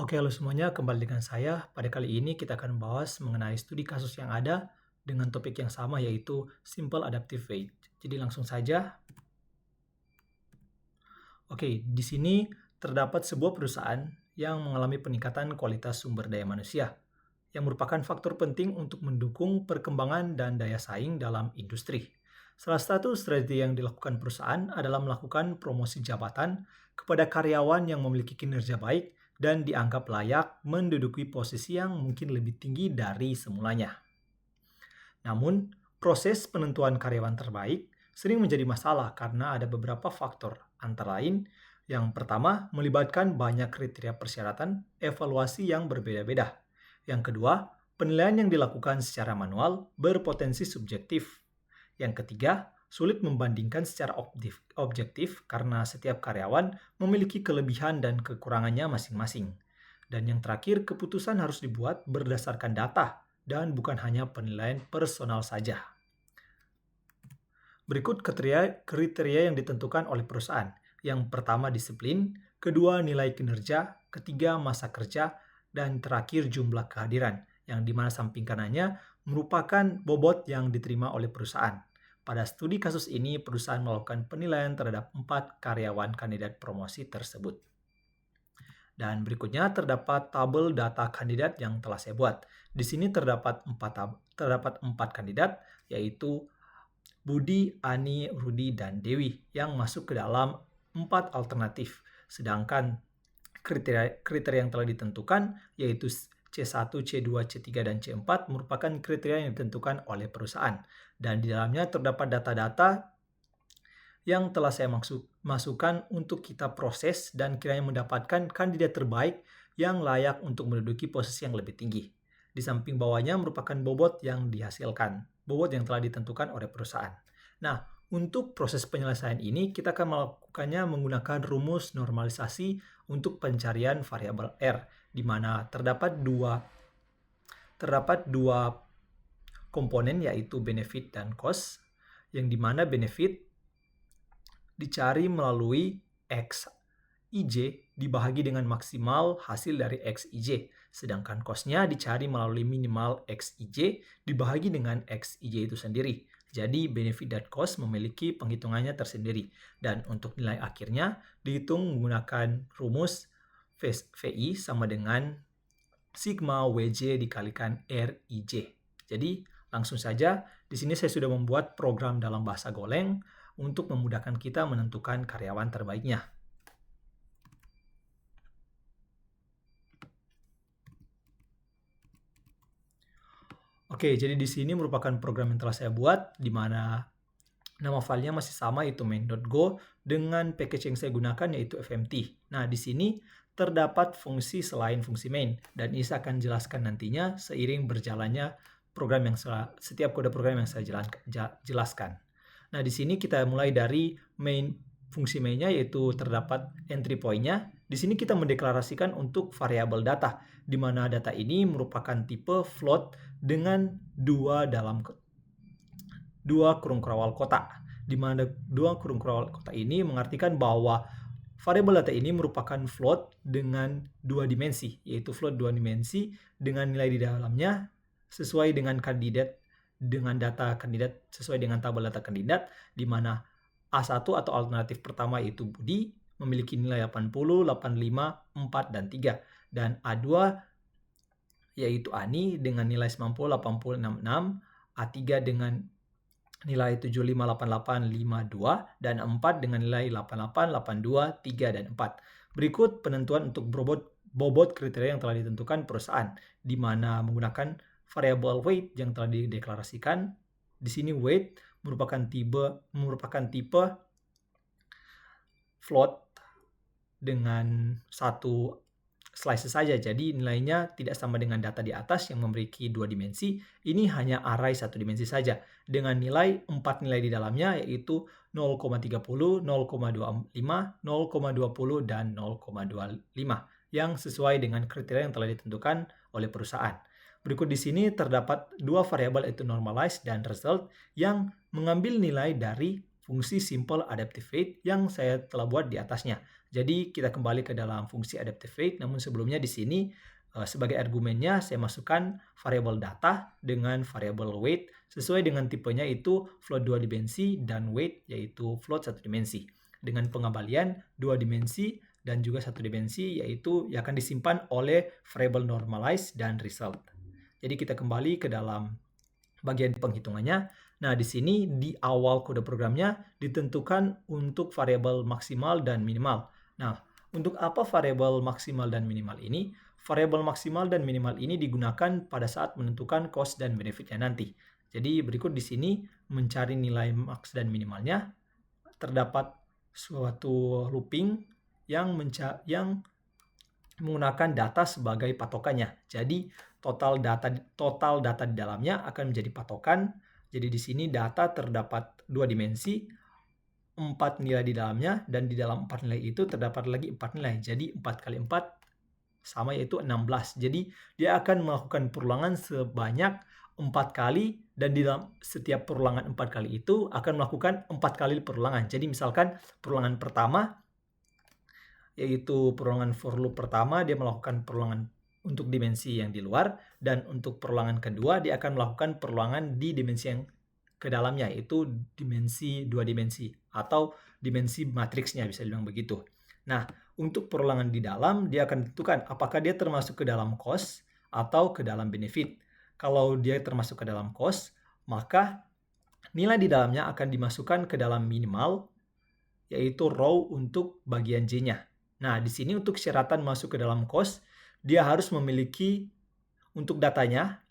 Oke, halo semuanya, kembali dengan saya. Pada kali ini kita akan membahas mengenai studi kasus yang ada dengan topik yang sama yaitu Simple Adaptive Weight. Jadi langsung saja. Oke, di sini terdapat sebuah perusahaan yang mengalami peningkatan kualitas sumber daya manusia yang merupakan faktor penting untuk mendukung perkembangan dan daya saing dalam industri. Salah satu strategi yang dilakukan perusahaan adalah melakukan promosi jabatan kepada karyawan yang memiliki kinerja baik dan dianggap layak menduduki posisi yang mungkin lebih tinggi dari semulanya. Namun, proses penentuan karyawan terbaik sering menjadi masalah karena ada beberapa faktor, antara lain yang pertama melibatkan banyak kriteria persyaratan evaluasi yang berbeda-beda. Yang kedua, penilaian yang dilakukan secara manual berpotensi subjektif. Yang ketiga, sulit membandingkan secara objektif karena setiap karyawan memiliki kelebihan dan kekurangannya masing-masing. Dan yang terakhir, keputusan harus dibuat berdasarkan data dan bukan hanya penilaian personal saja. Berikut kriteria yang ditentukan oleh perusahaan. Yang pertama disiplin, kedua nilai kinerja, ketiga masa kerja, dan terakhir jumlah kehadiran, yang dimana samping kanannya merupakan bobot yang diterima oleh perusahaan. Pada studi kasus ini, perusahaan melakukan penilaian terhadap 4 karyawan kandidat promosi tersebut. Dan berikutnya terdapat tabel data kandidat yang telah saya buat. Di sini terdapat 4 kandidat, yaitu Budi, Ani, Rudi, dan Dewi yang masuk ke dalam 4 alternatif. Sedangkan kriteria yang telah ditentukan yaitu C1, C2, C3, dan C4 merupakan kriteria yang ditentukan oleh perusahaan. Dan di dalamnya terdapat data-data yang telah saya masukkan untuk kita proses dan kiranya mendapatkan kandidat terbaik yang layak untuk menduduki posisi yang lebih tinggi. Di samping bawahnya merupakan bobot yang dihasilkan, bobot yang telah ditentukan oleh perusahaan. Nah, untuk proses penyelesaian ini kita akan melakukannya menggunakan rumus normalisasi untuk pencarian variabel R, di mana terdapat dua komponen yaitu benefit dan cost, yang dimana benefit dicari melalui XIJ dibahagi dengan maksimal hasil dari XIJ, sedangkan cost-nya dicari melalui minimal XIJ dibahagi dengan XIJ itu sendiri. Jadi benefit dan cost memiliki penghitungannya tersendiri, dan untuk nilai akhirnya dihitung menggunakan rumus VI sama dengan sigma WJ dikalikan RIJ. Jadi langsung saja, di sini saya sudah membuat program dalam bahasa Golang untuk memudahkan kita menentukan karyawan terbaiknya. Oke, jadi di sini merupakan program yang telah saya buat, di mana nama filenya masih sama, yaitu main.go, dengan package yang saya gunakan yaitu FMT. Nah, di sini terdapat fungsi selain fungsi main, dan ini saya akan jelaskan nantinya seiring berjalannya setiap kode program yang saya jelaskan. Nah, di sini kita mulai dari fungsi mainnya, yaitu terdapat entry point-nya. Di sini kita mendeklarasikan untuk variabel data, di mana data ini merupakan tipe float dengan dua kurung kerawal kotak, di mana dua kurung kerawal kotak ini mengartikan bahwa variabel data ini merupakan float dengan 2 dimensi, yaitu float 2 dimensi dengan nilai di dalamnya sesuai dengan data kandidat sesuai dengan tabel data kandidat, di mana A1 atau alternatif pertama yaitu Budi memiliki nilai 80, 85, 4, dan 3. Dan A2 yaitu Ani dengan nilai 90, 80, 66, A3 dengan nilai 75, 88, 52, dan 4 dengan nilai 88, 82, 3, dan 4. Berikut penentuan untuk bobot kriteria yang telah ditentukan perusahaan, di mana menggunakan variabel weight yang telah dideklarasikan. Di sini weight merupakan tipe float dengan satu slice saja, jadi nilainya tidak sama dengan data di atas yang memiliki 2 dimensi. Ini hanya array 1 dimensi saja dengan nilai 4 nilai di dalamnya, yaitu 0,30, 0,25, 0,20, dan 0,25 yang sesuai dengan kriteria yang telah ditentukan oleh perusahaan. Berikut di sini terdapat 2 variabel, yaitu normalize dan result, yang mengambil nilai dari fungsi simple adaptive wait yang saya telah buat di atasnya. Jadi kita kembali ke dalam fungsi adaptive wait, namun sebelumnya di sini sebagai argumennya saya masukkan variabel data dengan variabel weight sesuai dengan tipenya itu float 2 dimensi dan weight yaitu float 1 dimensi. Dengan pengembalian 2 dimensi dan juga 1 dimensi yaitu yang akan disimpan oleh variable normalize dan result. Jadi kita kembali ke dalam bagian penghitungannya. Nah, di sini di awal kode programnya ditentukan untuk variabel maksimal dan minimal. Nah, untuk apa variabel maksimal dan minimal ini? Variabel maksimal dan minimal ini digunakan pada saat menentukan cost dan benefitnya nanti. Jadi berikut di sini mencari nilai max dan minimalnya. Terdapat suatu looping yang menggunakan data sebagai patokannya. Jadi total data di dalamnya akan menjadi patokan. Jadi di sini data terdapat 2 dimensi, 4 nilai di dalamnya, dan di dalam 4 nilai itu terdapat lagi 4 nilai. Jadi 4 kali 4 sama yaitu 16. Jadi dia akan melakukan perulangan sebanyak 4 kali dan di dalam setiap perulangan 4 kali itu akan melakukan 4 kali perulangan. Jadi misalkan perulangan pertama yaitu perulangan for loop pertama dia melakukan perulangan untuk dimensi yang di luar, dan untuk perulangan kedua dia akan melakukan perulangan di dimensi yang ke dalamnya yaitu dimensi 2 dimensi atau dimensi matriksnya, bisa dibilang begitu. Nah, untuk perulangan di dalam dia akan tentukan apakah dia termasuk ke dalam cost atau ke dalam benefit. Kalau dia termasuk ke dalam cost, maka nilai di dalamnya akan dimasukkan ke dalam minimal yaitu row untuk bagian J-nya. Nah, di sini untuk syaratan masuk ke dalam cost, dia harus memiliki untuk datanya,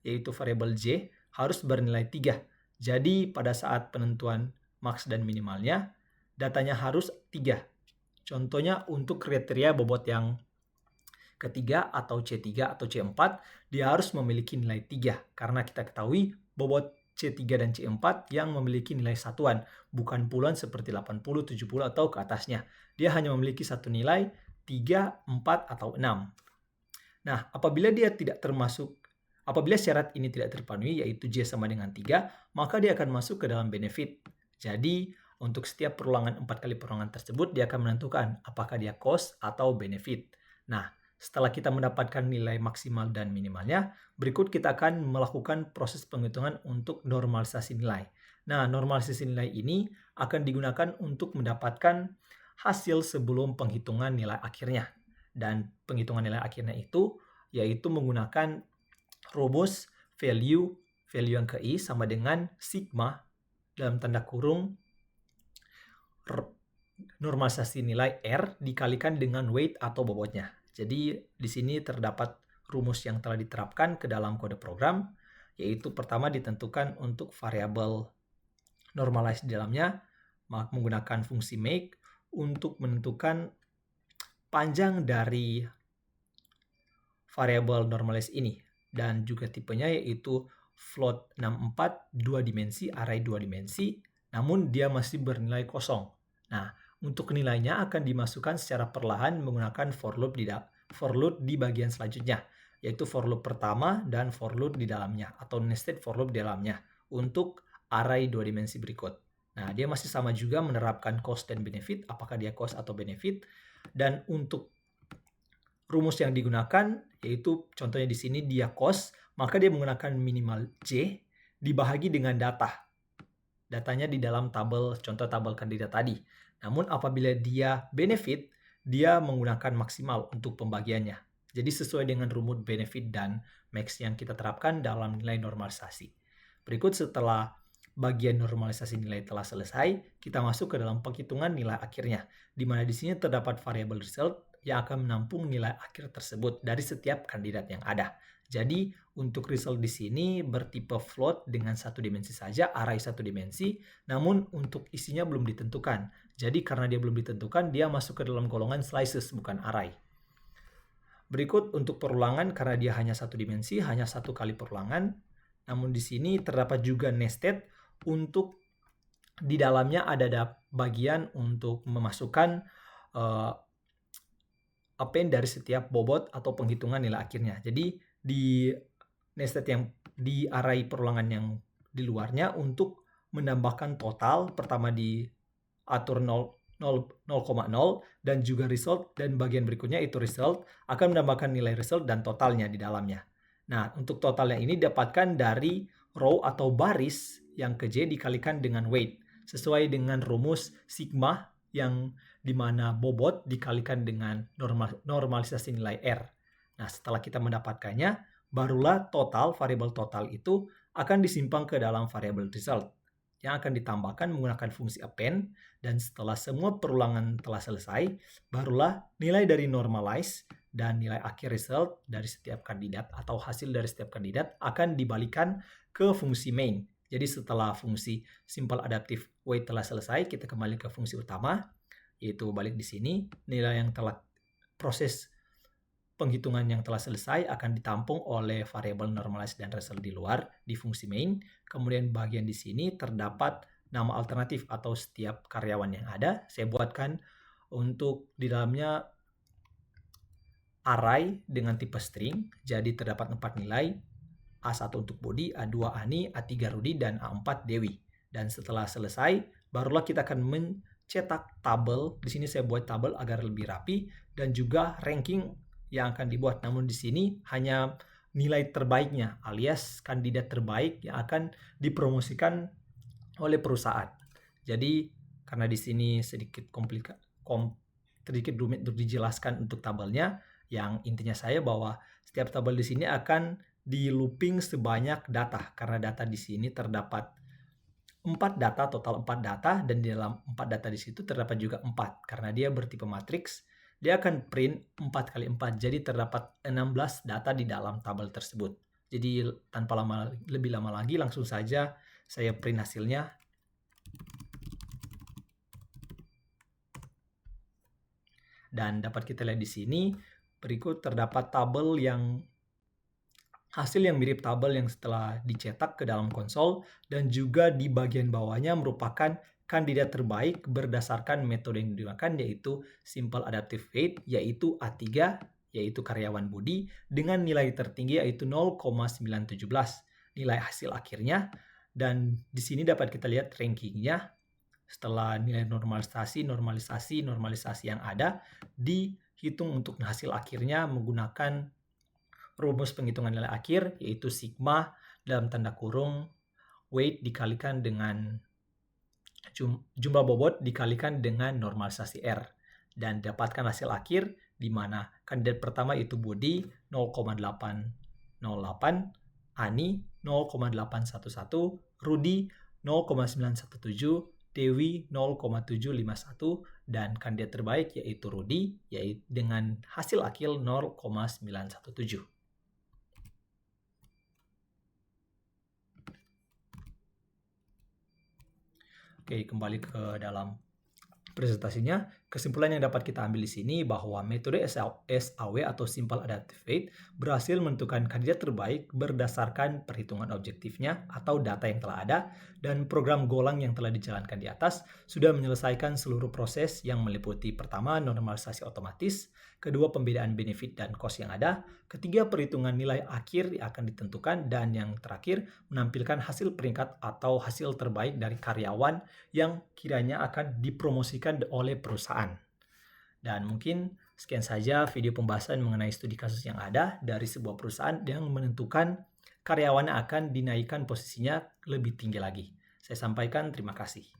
yaitu variabel J, harus bernilai 3. Jadi, pada saat penentuan max dan minimalnya, datanya harus 3. Contohnya untuk kriteria bobot yang ketiga atau C3 atau C4, dia harus memiliki nilai 3. Karena kita ketahui bobot C3 dan C4 yang memiliki nilai satuan, bukan puluhan seperti 80, 70 atau ke atasnya. Dia hanya memiliki satu nilai 3, 4, atau 6. Nah, apabila syarat ini tidak terpenuhi, yaitu J sama dengan 3, maka dia akan masuk ke dalam benefit. Jadi, untuk setiap perulangan 4 kali perulangan tersebut, dia akan menentukan apakah dia cost atau benefit. Nah, setelah kita mendapatkan nilai maksimal dan minimalnya, berikut kita akan melakukan proses penghitungan untuk normalisasi nilai. Nah, normalisasi nilai ini akan digunakan untuk mendapatkan hasil sebelum penghitungan nilai akhirnya. Dan penghitungan nilai akhirnya itu yaitu menggunakan rumus value yang ke I sama dengan sigma dalam tanda kurung normalisasi nilai R dikalikan dengan weight atau bobotnya. Jadi di sini terdapat rumus yang telah diterapkan ke dalam kode program, yaitu pertama ditentukan untuk variabel normalize di dalamnya menggunakan fungsi make untuk menentukan panjang dari variabel normalize ini, dan juga tipenya yaitu float 64 2 dimensi, array 2 dimensi, namun dia masih bernilai kosong. Nah, untuk nilainya akan dimasukkan secara perlahan menggunakan for loop di bagian selanjutnya, yaitu for loop pertama dan for loop di dalamnya atau nested for loop di dalamnya untuk array 2 dimensi berikut. Nah, dia masih sama juga menerapkan cost dan benefit, apakah dia cost atau benefit. Dan untuk rumus yang digunakan yaitu contohnya di sini dia cost, maka dia menggunakan minimal J dibahagi dengan data. Datanya di dalam contoh tabel kandidat tadi. Namun apabila dia benefit, dia menggunakan maksimal untuk pembagiannya. Jadi sesuai dengan rumus benefit dan max yang kita terapkan dalam nilai normalisasi. Berikut setelah bagian normalisasi nilai telah selesai, kita masuk ke dalam penghitungan nilai akhirnya, di mana di sini terdapat variabel result yang akan menampung nilai akhir tersebut dari setiap kandidat yang ada. Jadi untuk result di sini bertipe float dengan satu dimensi saja, array satu dimensi, namun untuk isinya belum ditentukan. Jadi karena dia belum ditentukan, dia masuk ke dalam golongan slices, bukan array. Berikut untuk perulangan, karena dia hanya satu dimensi, hanya satu kali perulangan. Namun di sini terdapat juga nested untuk di dalamnya ada bagian untuk memasukkan append dari setiap bobot atau penghitungan nilai akhirnya. Jadi di nested yang di array perulangan yang di luarnya untuk menambahkan total, pertama diatur 0,0 dan juga result, dan bagian berikutnya itu result akan menambahkan nilai result dan totalnya di dalamnya. Nah, untuk totalnya ini dapatkan dari row atau baris yang ke J dikalikan dengan weight, sesuai dengan rumus sigma yang dimana bobot dikalikan dengan normalisasi nilai R. Nah, setelah kita mendapatkannya, barulah total, variabel total itu akan disimpan ke dalam variabel result yang akan ditambahkan menggunakan fungsi append, dan setelah semua perulangan telah selesai, barulah nilai dari normalize dan nilai akhir result dari setiap kandidat atau hasil dari setiap kandidat akan dibalikan ke fungsi main. Jadi setelah fungsi simple adaptive weight telah selesai, kita kembali ke fungsi utama, yaitu balik di sini, nilai yang telah proses penghitungan yang telah selesai akan ditampung oleh variabel normalize dan result di luar di fungsi main. Kemudian bagian di sini terdapat nama alternatif atau setiap karyawan yang ada. Saya buatkan untuk di dalamnya array dengan tipe string. Jadi terdapat 4 nilai. A1 untuk Budi, A2 Ani, A3 Rudi, dan A4 Dewi. Dan setelah selesai, barulah kita akan mencetak tabel. Di sini saya buat tabel agar lebih rapi, dan juga ranking yang akan dibuat. Namun di sini hanya nilai terbaiknya alias kandidat terbaik yang akan dipromosikan oleh perusahaan. Jadi karena di sini sedikit sedikit rumit untuk dijelaskan untuk tabelnya, yang intinya saya bahwa setiap tabel di sini akan di looping sebanyak data, karena data di sini terdapat 4 data, total 4 data, dan di dalam 4 data di situ terdapat juga 4 karena dia bertipe matriks. Dia akan print 4 kali 4, jadi terdapat 16 data di dalam tabel tersebut. Jadi tanpa lebih lama lagi, langsung saja saya print hasilnya. Dan dapat kita lihat di sini, berikut terdapat tabel hasil yang mirip tabel yang setelah dicetak ke dalam konsol, dan juga di bagian bawahnya merupakan kandidat terbaik berdasarkan metode yang digunakan, yaitu simple adaptive weight, yaitu A3, yaitu karyawan Budi, dengan nilai tertinggi yaitu 0,917 nilai hasil akhirnya. Dan di sini dapat kita lihat rankingnya setelah nilai normalisasi yang ada dihitung untuk hasil akhirnya menggunakan rumus penghitungan nilai akhir, yaitu sigma dalam tanda kurung weight dikalikan dengan jumlah bobot dikalikan dengan normalisasi R, dan dapatkan hasil akhir di mana kandidat pertama itu Budi 0,808, Ani 0,811, Rudi 0,917, Dewi 0,751, dan kandidat terbaik yaitu Rudi yaitu dengan hasil akhir 0,917. Oke, kembali ke dalam presentasinya. Kesimpulan yang dapat kita ambil di sini bahwa metode SAW atau Simple Adaptive Weight berhasil menentukan kandidat terbaik berdasarkan perhitungan objektifnya atau data yang telah ada, dan program Golang yang telah dijalankan di atas sudah menyelesaikan seluruh proses yang meliputi pertama, normalisasi otomatis, kedua, pembedaan benefit dan cost yang ada, ketiga, perhitungan nilai akhir yang akan ditentukan, dan yang terakhir, menampilkan hasil peringkat atau hasil terbaik dari karyawan yang kiranya akan dipromosikan oleh perusahaan. Dan mungkin sekian saja video pembahasan mengenai studi kasus yang ada dari sebuah perusahaan yang menentukan karyawan akan dinaikkan posisinya lebih tinggi lagi. Saya sampaikan terima kasih.